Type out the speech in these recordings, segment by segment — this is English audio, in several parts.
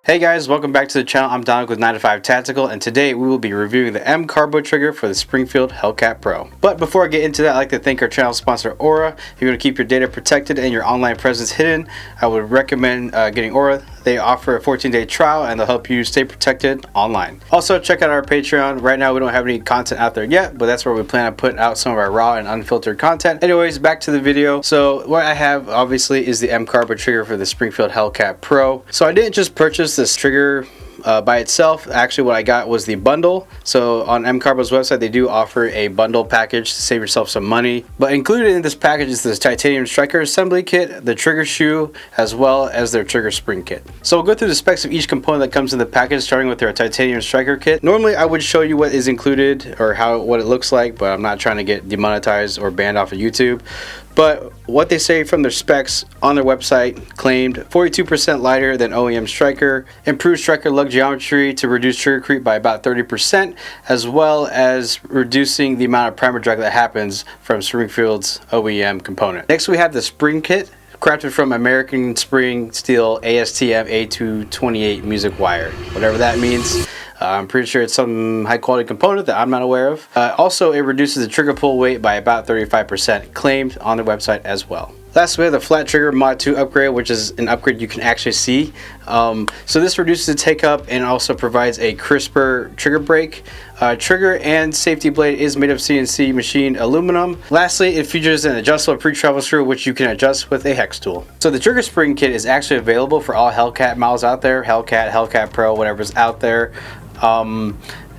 Hey guys, welcome back to the channel. I'm Dominic with 9to5 Tactical, and today we will be reviewing the MCARBO trigger for the Springfield Hellcat Pro. But before I get into that, I'd like to thank our channel sponsor Aura. If you want to keep your data protected and your online presence hidden, I would recommend getting Aura. They offer a 14-day trial and they'll help you stay protected online. Also, check out our Patreon. Right now we don't have any content out there yet, but that's where we plan on putting out some of our raw and unfiltered content. Anyways, back to the video. So what I have obviously is the MCARBO trigger for the Springfield Hellcat Pro. So I didn't just purchase this trigger by itself. Actually, what I got was the bundle. So on MCARBO's website, they do offer a bundle package to save yourself some money. But included in this package is this titanium striker assembly kit, the trigger shoe, as well as their trigger spring kit. So we'll go through the specs of each component that comes in the package, starting with their titanium striker kit. Normally, I would show you what is included or what it looks like, but I'm not trying to get demonetized or banned off of YouTube. But what they say from their specs on their website claimed 42% lighter than OEM striker, improved striker lug geometry to reduce trigger creep by about 30%, as well as reducing the amount of primer drag that happens from Springfield's OEM component. Next, we have the spring kit, crafted from American spring steel ASTM A228 music wire, whatever that means. I'm pretty sure it's some high quality component that I'm not aware of. Also, it reduces the trigger pull weight by about 35%, claimed on their website as well. Last, we have the flat trigger mod 2 upgrade, which is an upgrade you can actually see. So this reduces the take up and also provides a crisper trigger break. Trigger and safety blade is made of CNC machined aluminum. Lastly, it features an adjustable pre-travel screw, which you can adjust with a hex tool. So the trigger spring kit is actually available for all Hellcat models out there, Hellcat, Hellcat Pro, whatever's out there.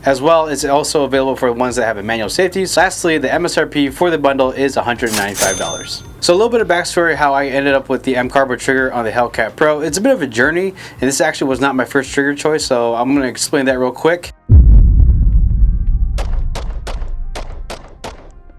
As well, it's also available for ones that have a manual safety. Lastly, the MSRP for the bundle is $195. So a little bit of backstory how I ended up with the MCARBO trigger on the Hellcat Pro. It's a bit of a journey, and this actually was not my first trigger choice, so I'm going to explain that real quick.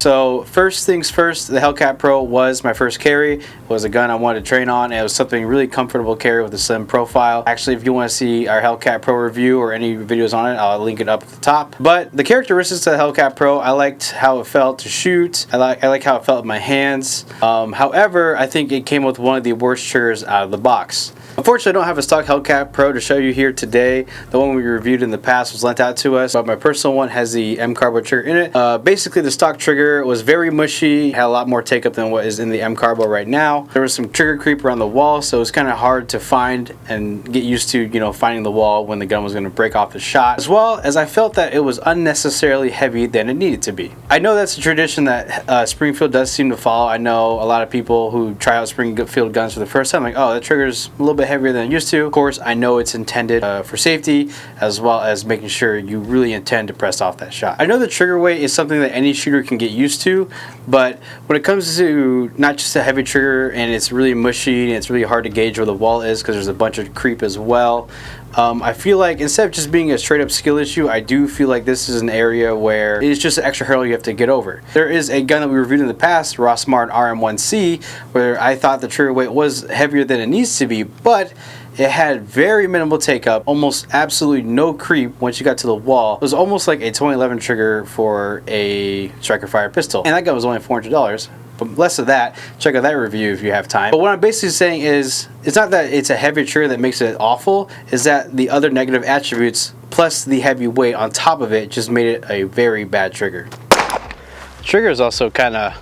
So first things first, the Hellcat Pro was my first carry. It was a gun I wanted to train on, and it was something really comfortable to carry with a slim profile. Actually, if you want to see our Hellcat Pro review or any videos on it, I'll link it up at the top. But the characteristics of the Hellcat Pro, I liked how it felt to shoot. I like how it felt in my hands. However, I think it came with one of the worst triggers out of the box. Unfortunately, I don't have a stock Hellcat Pro to show you here today. The one we reviewed in the past was lent out to us, but my personal one has the MCARBO trigger in it. Basically, the stock trigger was very mushy, had a lot more take up than what is in the MCARBO right now. There was some trigger creep around the wall, so it was kind of hard to find and get used to, finding the wall when the gun was going to break off the shot. As well as I felt that it was unnecessarily heavy than it needed to be. I know that's a tradition that Springfield does seem to follow. I know a lot of people who try out Springfield guns for the first time, like, oh, the trigger's a little bit heavier than it used to. Of course, I know it's intended for safety, as well as making sure you really intend to press off that shot. I know the trigger weight is something that any shooter can get used to, but when it comes to not just a heavy trigger and it's really mushy and it's really hard to gauge where the wall is because there's a bunch of creep as well, I feel like instead of just being a straight up skill issue, I do feel like this is an area where it's just an extra hurdle you have to get over. There is a gun that we reviewed in the past, Ross Martin RM1C, where I thought the trigger weight was heavier than it needs to be, but it had very minimal take up, almost absolutely no creep once you got to the wall. It was almost like a 2011 trigger for a striker fire pistol, and that gun was only $400. But less of that, check out that review if you have time. But what I'm basically saying is, it's not that it's a heavy trigger that makes it awful, is that the other negative attributes plus the heavy weight on top of it just made it a very bad trigger. The trigger is also kind of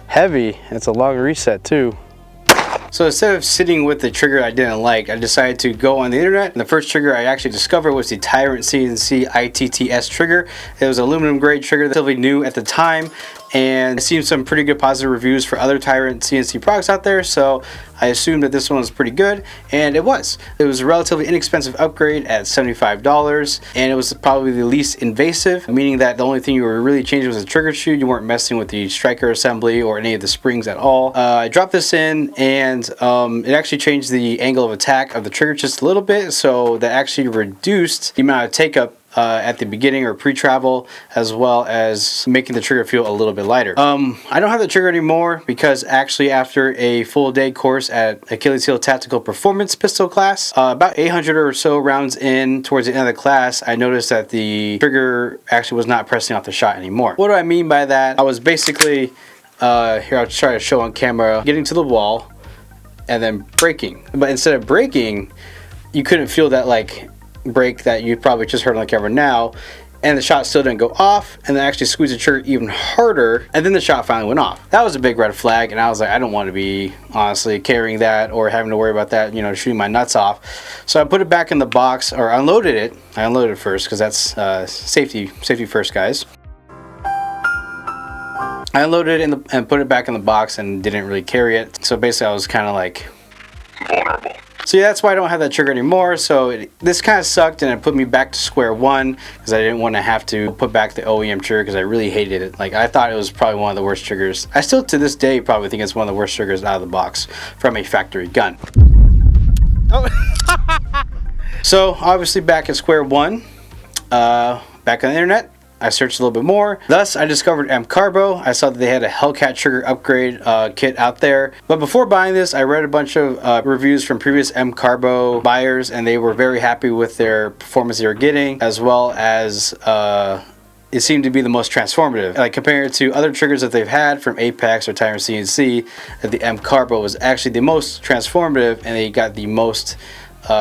heavy. It's a long reset too. So instead of sitting with the trigger I didn't like, I decided to go on the internet, and the first trigger I actually discovered was the Tyrant CNC ITTS trigger. It was an aluminum grade trigger, relatively new at the time, and I've seen some pretty good positive reviews for other Tyrant CNC products out there, so I assumed that this one was pretty good, and it was. It was a relatively inexpensive upgrade at $75, and it was probably the least invasive, meaning that the only thing you were really changing was the trigger shoe. You weren't messing with the striker assembly or any of the springs at all. I dropped this in, and it actually changed the angle of attack of the trigger just a little bit, so that actually reduced the amount of take up at the beginning or pre-travel, as well as making the trigger feel a little bit lighter. I don't have the trigger anymore because actually after a full day course at QVO Tactical Performance Pistol class, about 800 or so rounds in towards the end of the class, I noticed that the trigger actually was not pressing off the shot anymore. What do I mean by that? I was basically, here I'll try to show on camera, getting to the wall and then braking. But instead of braking, you couldn't feel that like break that you probably just heard on the camera now, and the shot still didn't go off, and then actually squeezed the trigger even harder, and then the shot finally went off. That was a big red flag, and I was like, I don't want to be honestly carrying that or having to worry about that, you know, shooting my nuts off. So I put it back in the box, or unloaded it. I unloaded it first because that's safety first, guys. I unloaded it and put it back in the box and didn't really carry it. So basically I was kind of like vulnerable. So yeah, that's why I don't have that trigger anymore. So this kind of sucked, and it put me back to square one because I didn't want to have to put back the OEM trigger because I really hated it. Like, I thought it was probably one of the worst triggers. I still to this day probably think it's one of the worst triggers out of the box from a factory gun. Oh. So obviously back at square one, back on the internet. I searched a little bit more. Thus, I discovered MCARBO. I saw that they had a Hellcat Trigger upgrade kit out there. But before buying this, I read a bunch of reviews from previous MCARBO buyers, and they were very happy with their performance they were getting, as well as it seemed to be the most transformative. Like, compared to other triggers that they've had from Apex or Tyrant CNC, the MCARBO was actually the most transformative, and they got the most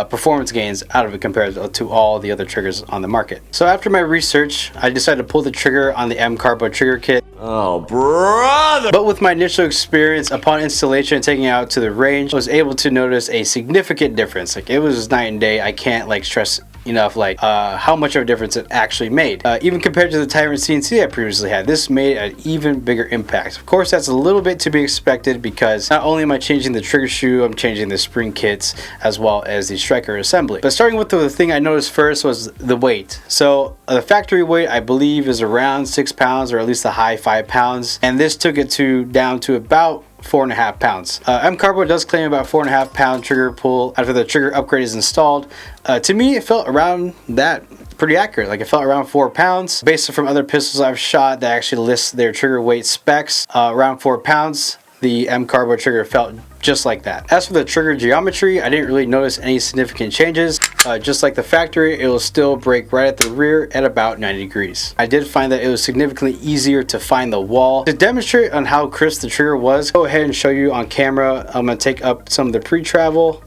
performance gains out of it compared to all the other triggers on the market. So after my research, I decided to pull the trigger on the MCARBO Trigger Kit. Oh, brother! But with my initial experience upon installation and taking it out to the range, I was able to notice a significant difference. Like, it was night and day. I can't like stress enough like how much of a difference it actually made. Even compared to the Tyrant CNC I previously had, this made an even bigger impact. Of course, that's a little bit to be expected because not only am I changing the trigger shoe, I'm changing the spring kits as well as the striker assembly. But starting with the thing I noticed first was the weight. So the factory weight I believe is around 6 pounds, or at least the high 5 pounds, and this took it down to about 4.5 pounds. MCARBO does claim about 4.5 pound trigger pull after the trigger upgrade is installed. To me, it felt around that, pretty accurate. Like, it felt around 4 pounds. Based from other pistols I've shot that actually list their trigger weight specs, around 4 pounds. The MCARBO trigger felt just like that. As for the trigger geometry, I didn't really notice any significant changes. Just like the factory, it will still break right at the rear at about 90 degrees. I did find that it was significantly easier to find the wall. To demonstrate on how crisp the trigger was, go ahead and show you on camera. I'm going to take up some of the pre-travel.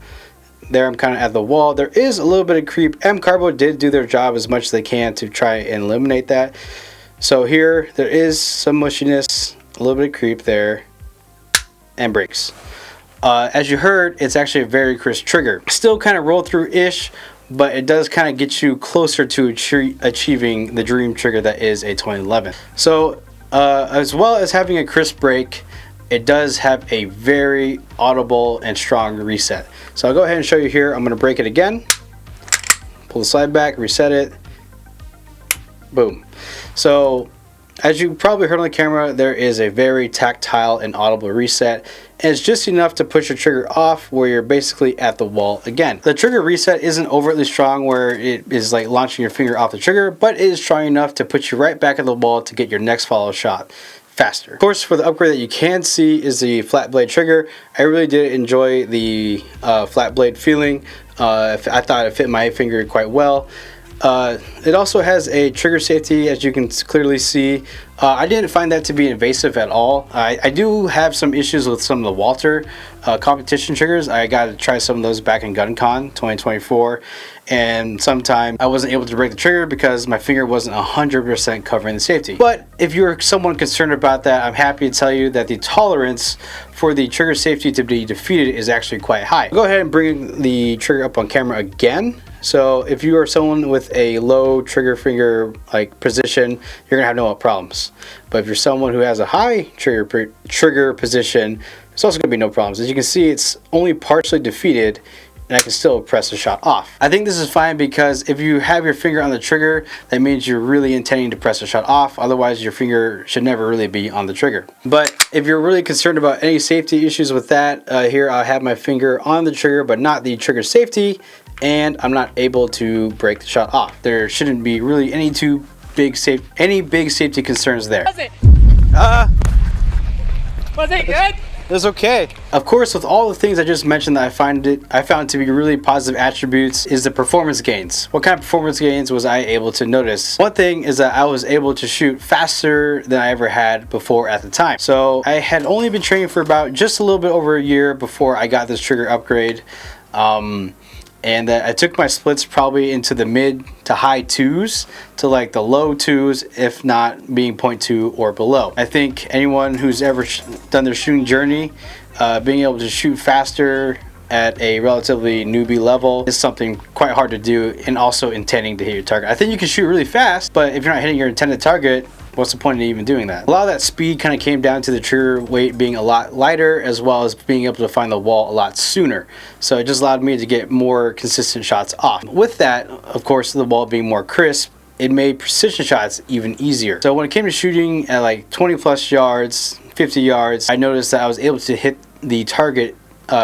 There I'm kind of at the wall. There is a little bit of creep. MCARBO did do their job as much as they can to try and eliminate that. So here, there is some mushiness, a little bit of creep there, and breaks. As you heard, it's actually a very crisp trigger. Still kind of roll through-ish, but it does kind of get you closer to achieving the dream trigger that is a 2011. So as well as having a crisp break, it does have a very audible and strong reset. So I'll go ahead and show you here. I'm going to break it again, pull the slide back, reset it, boom. So as you probably heard on the camera, there is a very tactile and audible reset, and it's just enough to push your trigger off where you're basically at the wall again. The trigger reset isn't overtly strong where it is like launching your finger off the trigger, but it is strong enough to put you right back at the wall to get your next follow shot faster. Of course, for the upgrade that you can see is the flat blade trigger. I really did enjoy the flat blade feeling. I thought it fit my finger quite well. It also has a trigger safety, as you can clearly see. I didn't find that to be invasive at all. I do have some issues with some of the Walter competition triggers. I got to try some of those back in GunCon 2024, and sometime I wasn't able to break the trigger because my finger wasn't 100% covering the safety. But if you're someone concerned about that, I'm happy to tell you that the tolerance for the trigger safety to be defeated is actually quite high. Go ahead and bring the trigger up on camera again. So if you are someone with a low trigger finger like position, you're gonna have no problems. But if you're someone who has a high trigger position, there's also gonna be no problems. As you can see, it's only partially defeated, and I can still press the shot off. I think this is fine because if you have your finger on the trigger, that means you're really intending to press the shot off. Otherwise, your finger should never really be on the trigger. But if you're really concerned about any safety issues with that, here I have my finger on the trigger, but not the trigger safety, and I'm not able to break the shot off. There shouldn't be really any big safety concerns there. Was it? Was it good? It was okay. Of course, with all the things I just mentioned that I found to be really positive attributes is the performance gains. What kind of performance gains was I able to notice? One thing is that I was able to shoot faster than I ever had before at the time. So I had only been training for about just a little bit over a year before I got this trigger upgrade. and that I took my splits probably into the mid to high 2s to like the low 2s, if not being 0.2 or below. I think anyone who's ever done their shooting journey, being able to shoot faster at a relatively newbie level is something quite hard to do, and also intending to hit your target. I think you can shoot really fast, but if you're not hitting your intended target, what's the point of even doing that? A lot of that speed kind of came down to the trigger weight being a lot lighter, as well as being able to find the wall a lot sooner. So it just allowed me to get more consistent shots off. With that, of course, the wall being more crisp, it made precision shots even easier. So when it came to shooting at like 20 plus yards, 50 yards, I noticed that I was able to hit the target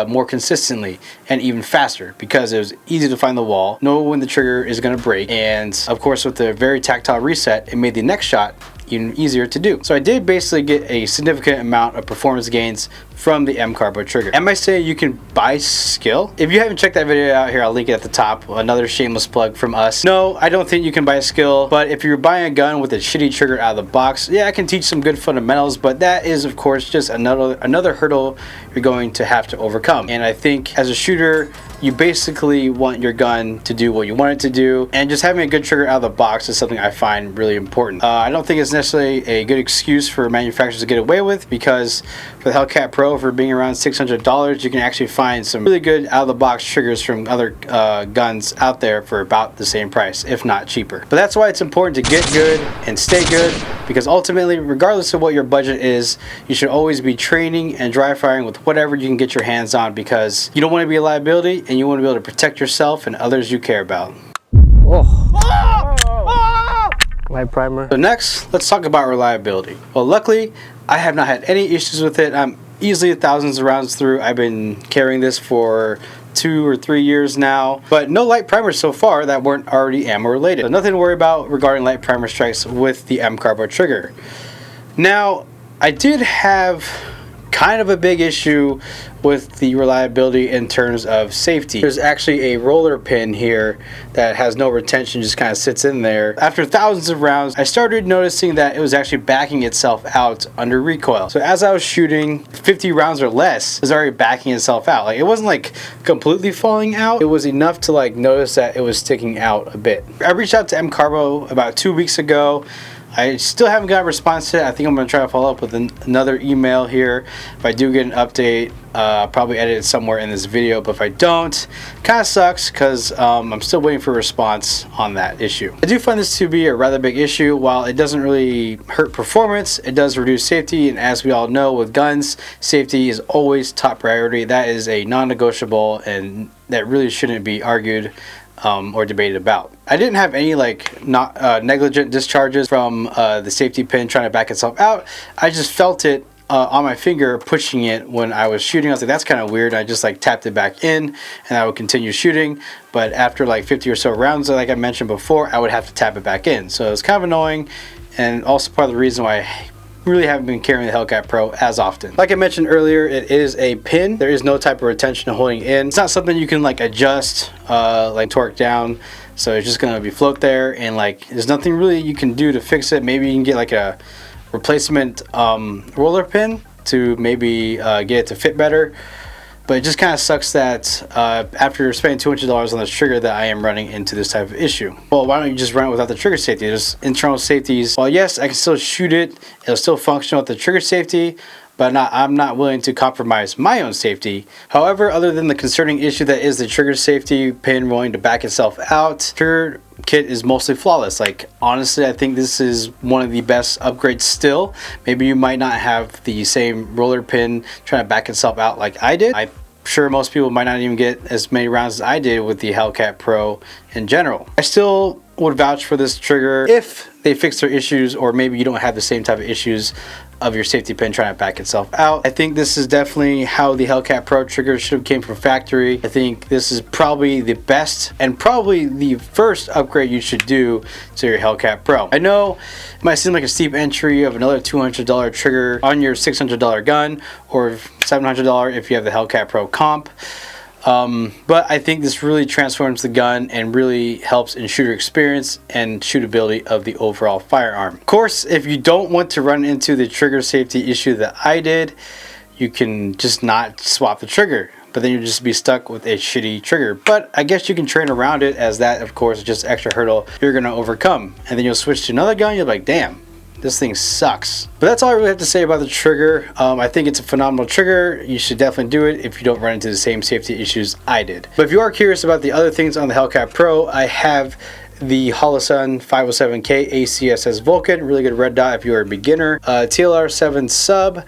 more consistently and even faster, because it was easy to find the wall, know when the trigger is going to break, and of course with the very tactile reset, it made the next shot even easier to do. So I did basically get a significant amount of performance gains from the MCARBO trigger. Am I saying you can buy skill? If you haven't checked that video out, here I'll link it at the top, another shameless plug from us. No, I don't think you can buy skill, but if you're buying a gun with a shitty trigger out of the box, yeah, I can teach some good fundamentals, but that is of course just another hurdle you're going to have to overcome. And I think as a shooter, you basically want your gun to do what you want it to do, and just having a good trigger out of the box is something I find really important. I don't think it's necessarily a good excuse for manufacturers to get away with, because for the Hellcat Pro, for being around $600, you can actually find some really good out-of-the-box triggers from other guns out there for about the same price, if not cheaper. But that's why it's important to get good and stay good, because ultimately, regardless of what your budget is, you should always be training and dry firing with whatever you can get your hands on, because you don't want to be a liability, and you want to be able to protect yourself and others you care about. Light primer. So next, let's talk about reliability. Well, luckily, I have not had any issues with it. I'm easily thousands of rounds through. I've been carrying this for 2 or 3 years now, but no light primers so far that weren't already ammo related. So nothing to worry about regarding light primer strikes with the MCARBO trigger. Now, I did have kind of a big issue with the reliability in terms of safety. There's actually a roller pin here that has no retention, just kind of sits in there. After thousands of rounds, I started noticing that it was actually backing itself out under recoil. So as I was shooting 50 rounds or less, it was already backing itself out. Like, it wasn't like completely falling out. It was enough to like notice that it was sticking out a bit. I reached out to MCARBO about 2 weeks ago. I still haven't got a response to it. I think I'm going to try to follow up with another email here. If I do get an update, I'll probably edit it somewhere in this video, but if I don't, kind of sucks, because I'm still waiting for a response on that issue. I do find this to be a rather big issue. While it doesn't really hurt performance, it does reduce safety, and as we all know with guns, safety is always top priority. That is a non-negotiable, and that really shouldn't be argued or debated about. I didn't have any like negligent discharges from the safety pin trying to back itself out. I just felt it on my finger pushing it when I was shooting. I was like, that's kind of weird. I just like tapped it back in, and I would continue shooting. But after like 50 or so rounds, like I mentioned before, I would have to tap it back in. So it's kind of annoying, and also part of the reason why I really haven't been carrying the Hellcat Pro as often. Like I mentioned earlier, it is a pin. There is no type of retention holding it in. It's not something you can like adjust, like torque down. So it's just gonna be float there, and like there's nothing really you can do to fix it. Maybe you can get like a replacement roller pin to maybe get it to fit better. But it just kind of sucks that after spending $200 on this trigger that I am running into this type of issue. Well, why don't you just run it without the trigger safety? There's internal safeties. While yes, I can still shoot it, it'll still function with the trigger safety, but I'm not willing to compromise my own safety. However, other than the concerning issue that is the trigger safety pin willing to back itself out, trigger kit is mostly flawless. Like, honestly, I think this is one of the best upgrades still. Maybe you might not have the same roller pin trying to back itself out like I did. I'm sure most people might not even get as many rounds as I did with the Hellcat Pro in general. I still would vouch for this trigger if they fix their issues, or maybe you don't have the same type of issues of your safety pin trying to back itself out. I think this is definitely how the Hellcat Pro trigger should have came from factory. I think this is probably the best and probably the first upgrade you should do to your Hellcat Pro. I know it might seem like a steep entry of another $200 trigger on your $600 gun, or $700 if you have the Hellcat Pro comp. But I think this really transforms the gun and really helps in shooter experience and shootability of the overall firearm. Of course, if you don't want to run into the trigger safety issue that I did, you can just not swap the trigger. but then you'll just be stuck with a shitty trigger. But I guess you can train around it, as that of course is just extra hurdle you're gonna overcome. And then you'll switch to another gun, you're like, damn, this thing sucks. But that's all I really have to say about the trigger. I think it's a phenomenal trigger. You should definitely do it if you don't run into the same safety issues I did. But if you are curious about the other things on the Hellcat Pro, I have the Holosun 507K ACSS Vulcan, really good red dot if you are a beginner, TLR 7 sub,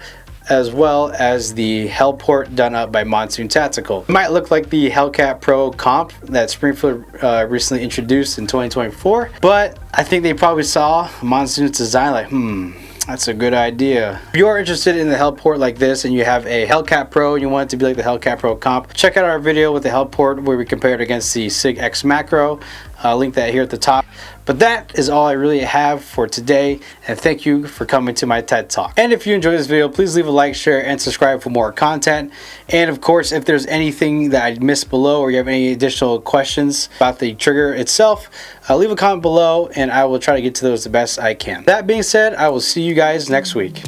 as well as the Hellport done up by Monsoon Tactical. It might look like the Hellcat Pro comp that Springfield recently introduced in 2024, but I think they probably saw Monsoon's design like, that's a good idea. If you are interested in the Hellport like this and you have a Hellcat Pro and you want it to be like the Hellcat Pro comp, check out our video with the Hellport where we compared it against the SIG X Macro. I'll link that here at the top. But that is all I really have for today, and thank you for coming to my TED Talk. And if you enjoyed this video, please leave a like, share, and subscribe for more content. And of course, if there's anything that I missed below or you have any additional questions about the trigger itself, leave a comment below and I will try to get to those the best I can. That being said, I will see you guys next week.